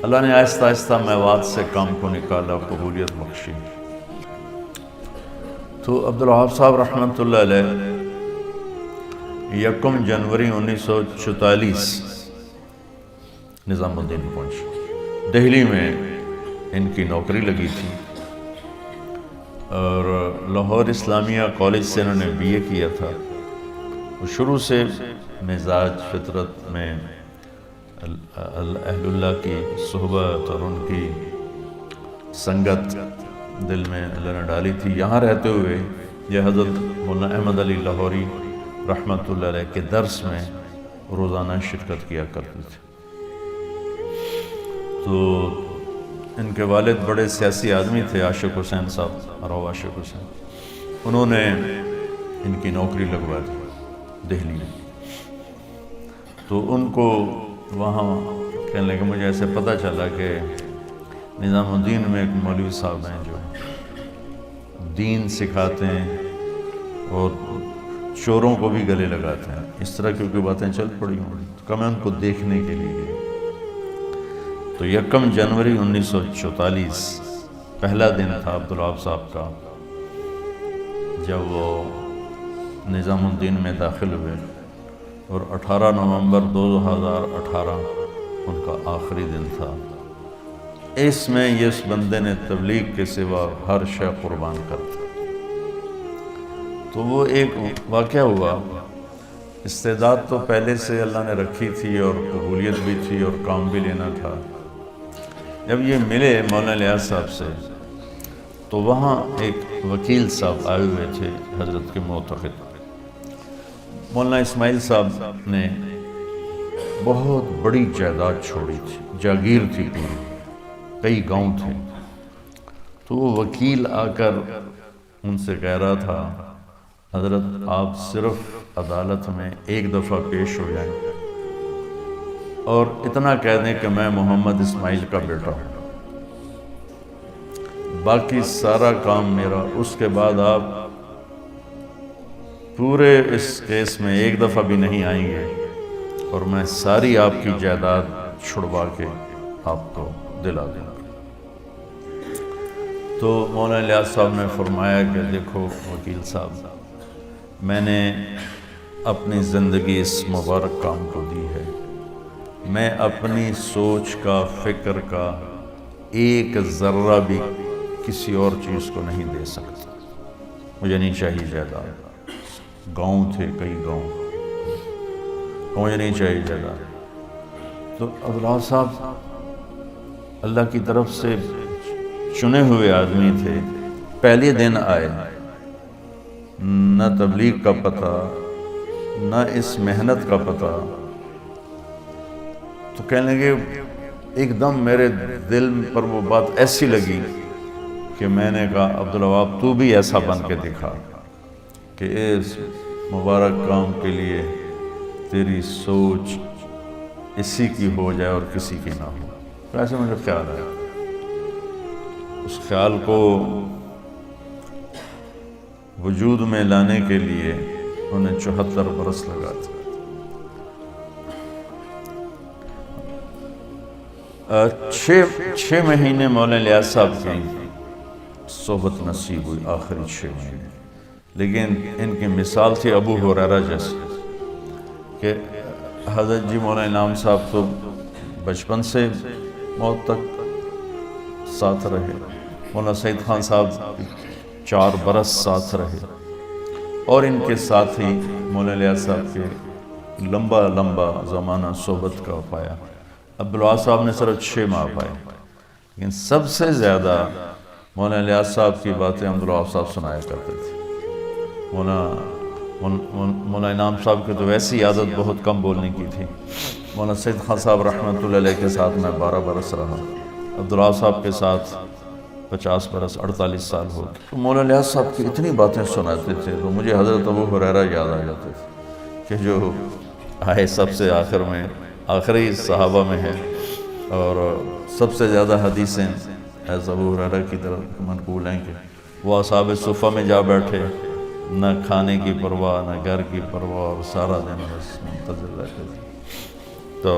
اللہ نے آہستہ آہستہ میوات سے کام کو نکالا، قبولیت بخشی۔ تو عبدالوہاب صاحب رحمۃ اللہ علیہ 1 جنوری 1944 نظام الدین پہنچے۔ دہلی میں ان کی نوکری لگی تھی اور لاہور اسلامیہ کالج سے انہوں نے BA کیا تھا۔ وہ شروع سے مزاج فطرت میں اہل اللہ کی صحبت اور ان کی سنگت دل میں اللہ نے ڈالی تھی۔ یہاں رہتے ہوئے یہ حضرت مولانا احمد علی لاہوری رحمۃ اللہ علیہ کے درس میں روزانہ شرکت کیا کرتے تھے۔ تو ان کے والد بڑے سیاسی آدمی تھے، عاشق حسین صاحب، راؤ عاشق حسین۔ انہوں نے ان کی نوکری لگوا دی دہلی میں۔ تو ان کو وہاں کہنے لگے، مجھے ایسے پتہ چلا کہ نظام الدین میں ایک مولوی صاحب ہیں جو دین سکھاتے ہیں اور چوروں کو بھی گلے لگاتے ہیں۔ اس طرح کی کوئی باتیں چل پڑی ہوں تو میں ان کو دیکھنے کے لیے۔ تو 1 جنوری 1944 پہلا دن تھا عبدالوہاب صاحب کا جب وہ نظام الدین میں داخل ہوئے، اور 18 نومبر 2018 ان کا آخری دن تھا۔ اس میں اس بندے نے تبلیغ کے سوا ہر شے قربان کر دی۔ تو وہ ایک واقعہ ہوا، استعداد تو پہلے سے اللہ نے رکھی تھی اور قبولیت بھی تھی اور کام بھی لینا تھا۔ جب یہ ملے مولانا الیاس صاحب سے تو وہاں ایک وکیل صاحب آئے ہوئے تھے حضرت کے معتقد۔ مولانا اسماعیل صاحب نے بہت بڑی جائیداد چھوڑی تھی، جاگیر تھی پوری، کئی گاؤں تھے۔ تو وہ وکیل آ کر ان سے کہہ رہا تھا، حضرت آپ صرف عدالت میں ایک دفعہ پیش ہو جائیں اور اتنا کہہ دیں کہ میں محمد اسماعیل کا بیٹا ہوں، باقی سارا کام میرا۔ اس کے بعد آپ پورے اس کیس میں ایک دفعہ بھی نہیں آئیں گے اور میں ساری آپ کی جائیداد چھڑوا کے آپ کو دلا دوں گا۔ تو مولانا الیاس صاحب نے فرمایا کہ دیکھو وکیل صاحب، میں نے اپنی زندگی اس مبارک کام کو دی ہے، میں اپنی سوچ کا، فکر کا ایک ذرہ بھی کسی اور چیز کو نہیں دے سکتا۔ مجھے نہیں چاہیے جائیداد، گاؤں تھے کئی گاؤں، مجھے نہیں چاہیے جائیداد۔ تو عبدالوہاب صاحب اللہ کی طرف سے چنے ہوئے آدمی تھے، پہلے دن آئے، نہ تبلیغ کا پتہ نہ اس محنت کا پتہ۔ تو کہنے لگے، ایک دم میرے دل پر وہ بات ایسی لگی کہ میں نے کہا عبدالوہاب تو بھی ایسا بن کے دکھا کہ اس مبارک کام کے لیے تیری سوچ اسی کی ہو جائے اور کسی کی نہ ہو۔ ایسے مجھے خیال ہے، اس خیال کو وجود میں لانے کے لیے انہیں 74 برس لگا تھا۔ 6 مہینے مولانا الیاس صاحب کی صحبت نصیب ہوئی، آخری 6 مہینے، لیکن ان کی مثال تھی ابو ہریرہ جیسے کہ حضرت جی مولانا انعام صاحب تو بچپن سے موت تک ساتھ رہے، مولانا سعید خان صاحب 4 برس ساتھ رہے، اور ان کے ساتھ ہی مولانا الیاس صاحب کے لمبا زمانہ صحبت کا پایا۔ عبدالوہاب صاحب نے صرف 6 ماہ پائے، لیکن سب سے زیادہ مولانا الیاس صاحب کی باتیں عبدالوہاب صاحب سنایا کرتے تھے۔ مولانا انعام صاحب کی تو ویسی عادت بہت کم بولنے کی تھی۔ مولانا سعید خان صاحب رحمۃ اللہ علیہ کے ساتھ میں 12 برس رہا، عبدالوہاب صاحب کے ساتھ 50 برس، 48 سال ہو گئے۔ تو مولانا الیاس صاحب کی اتنی باتیں سناتے تھے تو مجھے حضرت ابو ہریرہ یاد آ جاتے تھے کہ جو آئے سب سے آخر میں، آخری صحابہ میں ہے، اور سب سے زیادہ حدیثیں ابو ہریرہ کی طرف منقول ہیں کہ وہ اصحاب صفہ میں جا بیٹھے، نہ کھانے کی پرواہ نہ گھر کی پرواہ، اور سارا دن بس منتظر رہتے تھے۔ تو